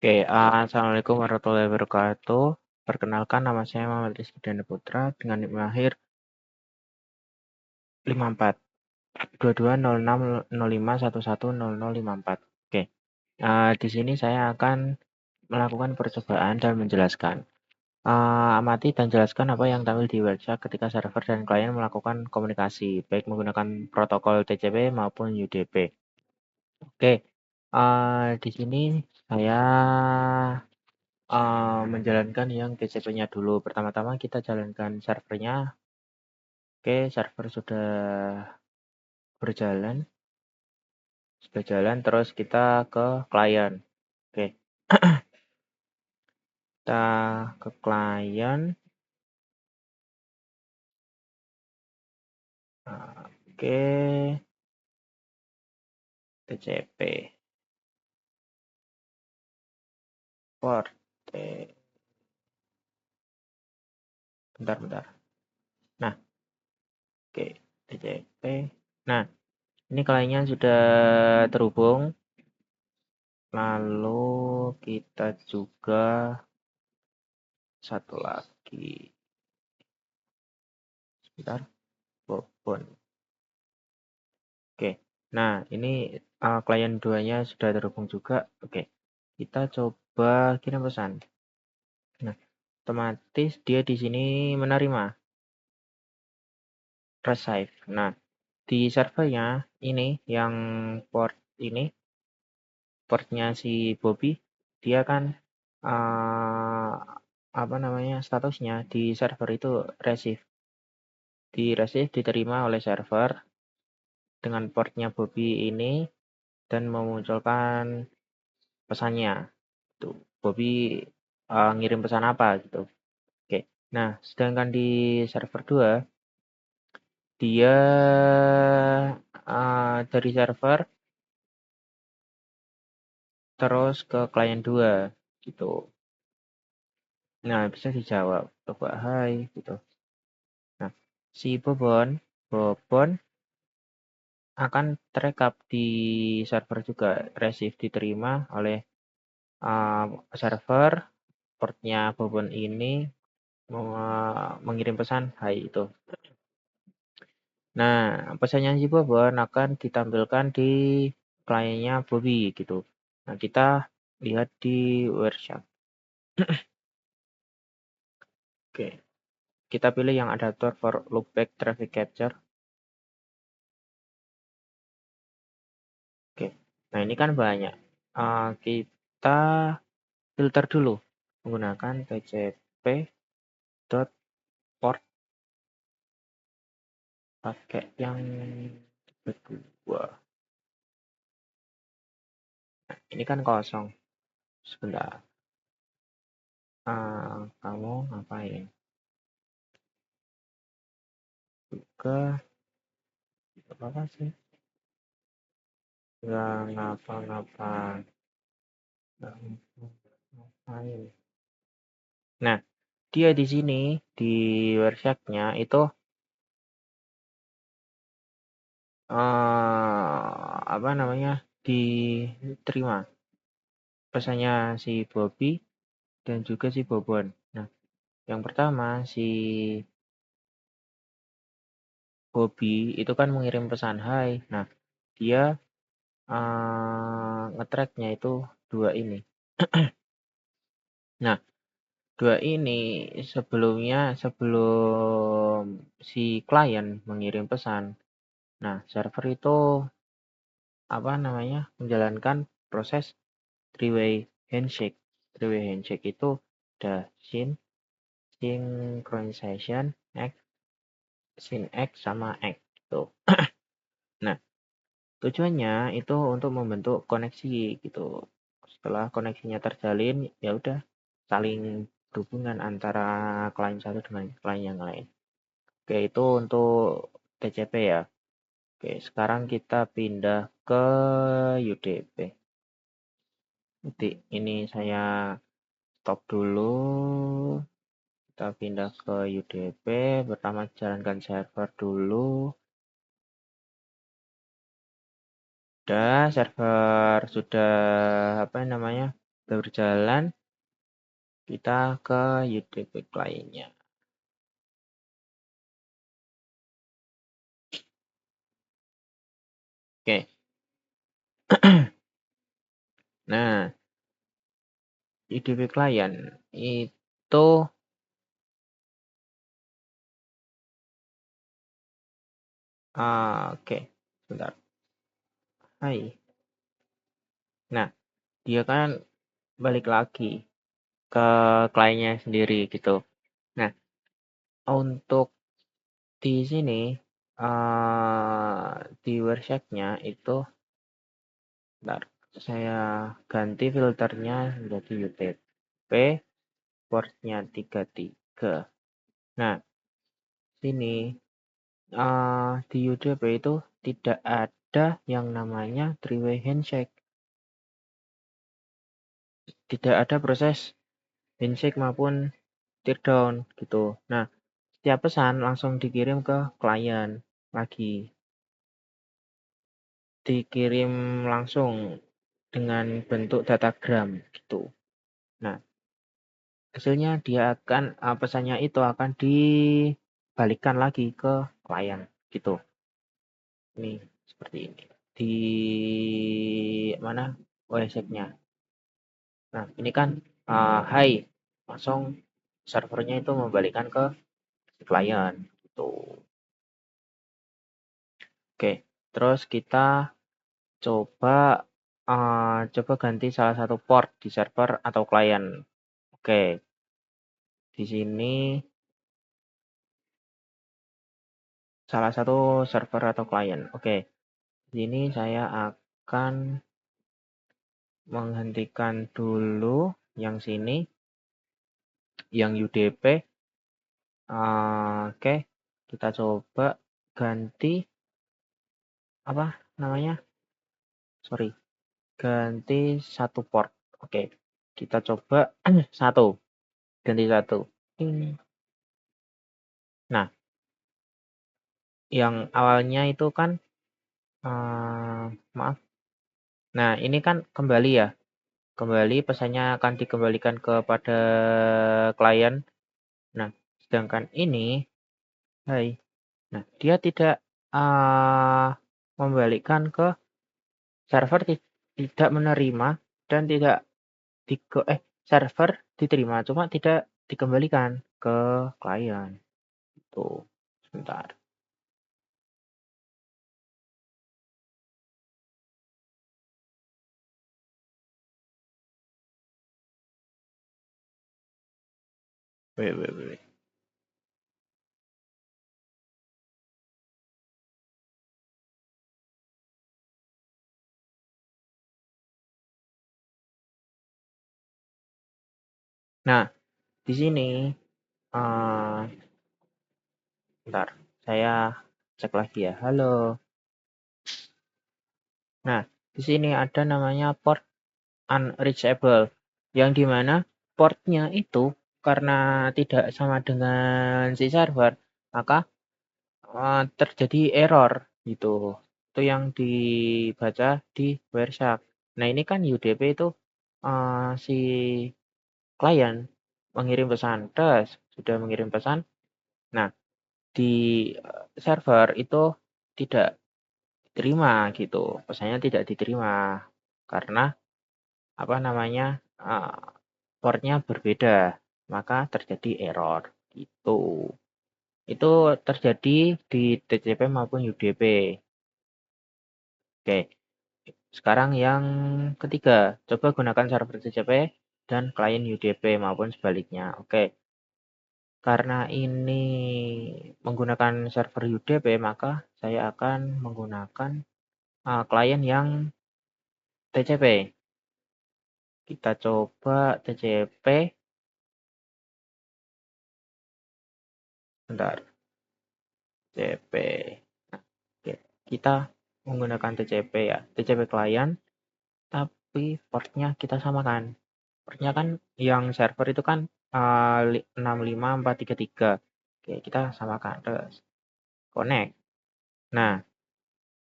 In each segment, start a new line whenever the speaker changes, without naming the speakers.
Oke, assalamualaikum warahmatullahi wabarakatuh. Perkenalkan, nama saya Muhammad Rizky Dana Putra dengan NIK lahir 54 220605110054. Oke, di sini saya akan melakukan percobaan dan menjelaskan. Amati dan jelaskan apa yang tampil di website ketika server dan klien melakukan komunikasi, baik menggunakan protokol TCP maupun UDP. Oke, di sini saya menjalankan yang TCP-nya dulu. Pertama-tama kita jalankan servernya. Oke, server sudah berjalan. Sudah jalan, terus kita ke klien. Oke, kita ke klien. Oke, TCP. Port. Bentar-bentar. Nah, oke, TCP. Nah, ini kliennya sudah terhubung. Lalu kita juga satu lagi. Sebentar, Bobon. Oke, nah ini klien 2-nya sudah terhubung juga. Oke, kita coba kirim pesan. Nah, otomatis dia di sini menerima receive. Nah, di servernya ini yang port ini, portnya si Bobby, dia kan apa namanya statusnya di server itu receive. Di receive diterima oleh server dengan portnya Bobby ini dan memunculkan pesannya. Tuh, Bobby ngirim pesan apa gitu. Oke. Nah, sedangkan di server 2 dia dari server terus ke klien 2 gitu. Nah, bisa dijawab. Coba hai gitu. Nah, si Bobon akan terekap di server juga. Receive diterima oleh server, portnya Bobon ini mengirim pesan hai itu. Nah, pesannya si Bobon akan ditampilkan di kliennya Bobby gitu. Nah, kita lihat di workshop. Oke, kita pilih yang adapter for loopback traffic capture. Oke, nah ini kan banyak. Kita filter dulu menggunakan tcp.port pakai yang kedua. Nah, ini kan kosong. Sebentar. Kamu ngapain? Juga apa sih? Nggak ngapa-ngapa. Nggak ngapain. Nah, dia di sini di workshopnya itu apa namanya diterima pesannya si Bobby dan juga si Bobon. Nah, yang pertama si Bobby itu kan mengirim pesan hai. Nah, dia nge-track-nya itu dua ini. Nah, dua ini sebelum si klien mengirim pesan. Nah, server itu apa namanya menjalankan proses three-way handshake. Three-way handshake itu ada synchronization, syn X sama X gitu. Nah, tujuannya itu untuk membentuk koneksi gitu. Setelah koneksinya terjalin, ya udah saling berhubungan antara klien satu dengan klien yang lain. Oke, itu untuk TCP ya. Oke, sekarang kita pindah ke UDP. Nanti ini saya stop dulu. Kita pindah ke UDP. Pertama jalankan server dulu. Sudah server sudah apa namanya berjalan, kita ke UDP client-nya. Oke. Nah, UDP client itu oke, sebentar. Hai. Nah, dia kan balik lagi ke kliennya sendiri gitu. Nah, untuk di sini di Wireshark-nya itu, bentar, saya ganti filternya menjadi UTP, portnya 33. Nah, sini di UDP itu tidak ada yang namanya three-way handshake. Tidak ada proses handshake maupun teardown gitu. Nah, setiap pesan langsung dikirim ke klien lagi. Dikirim langsung dengan bentuk datagram gitu. Nah, hasilnya dia akan pesannya itu akan dibalikan lagi ke klien gitu. Ini seperti ini. Di mana OSX-nya. Nah, ini kan hai, langsung servernya itu membalikkan ke klien gitu. Oke, terus kita coba ganti salah satu port di server atau klien. Oke, di sini salah satu server atau klien. Oke, di sini saya akan menghentikan dulu yang sini, yang UDP. Oke, kita coba ganti apa namanya? Sorry, ganti satu port. Oke, kita coba satu, ganti satu. Nah, yang awalnya itu kan maaf. Nah, ini kan kembali ya. Kembali pesannya akan dikembalikan kepada klien. Nah, sedangkan ini hai. Nah, dia tidak membalikkan ke server, tidak menerima dan tidak server diterima cuma tidak dikembalikan ke klien. Tuh, sebentar. Wait. Nah, di sini bentar, saya cek lagi ya. Halo. Nah, di sini ada namanya port unreachable, yang dimana portnya itu karena tidak sama dengan si server, maka terjadi error gitu. Itu yang dibaca di Wireshark. Nah, ini kan UDP itu si klien mengirim pesan, sudah mengirim pesan. Nah, di server itu tidak diterima gitu, pesannya tidak diterima karena apa namanya portnya berbeda, maka terjadi error gitu. Itu terjadi di TCP maupun UDP. Oke, sekarang yang ketiga, coba gunakan server TCP dan klien UDP maupun sebaliknya. Oke, karena ini menggunakan server UDP, maka saya akan menggunakan klien yang TCP. Kita coba TCP. Bentar. TCP. Nah, oke. Kita menggunakan TCP ya. TCP klien, tapi portnya kita samakan. Portnya kan yang server itu kan 65433. Oke, kita samakan. Terus connect. Nah,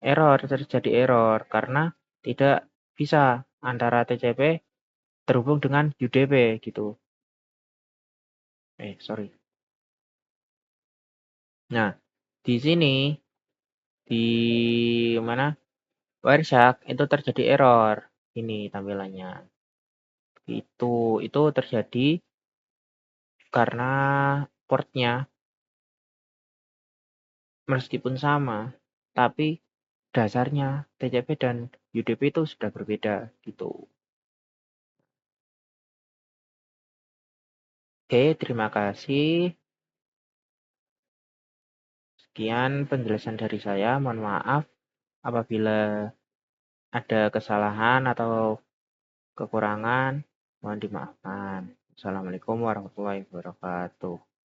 terjadi error karena tidak bisa antara TCP terhubung dengan UDP gitu. Sorry. Nah, di sini di mana Wireshark itu terjadi error. Ini tampilannya. Itu terjadi karena portnya meskipun sama, tapi dasarnya TCP dan UDP itu sudah berbeda gitu. Oke, terima kasih. Sekian penjelasan dari saya. Mohon maaf apabila ada kesalahan atau kekurangan, mohon dimaafkan. Assalamualaikum warahmatullahi wabarakatuh.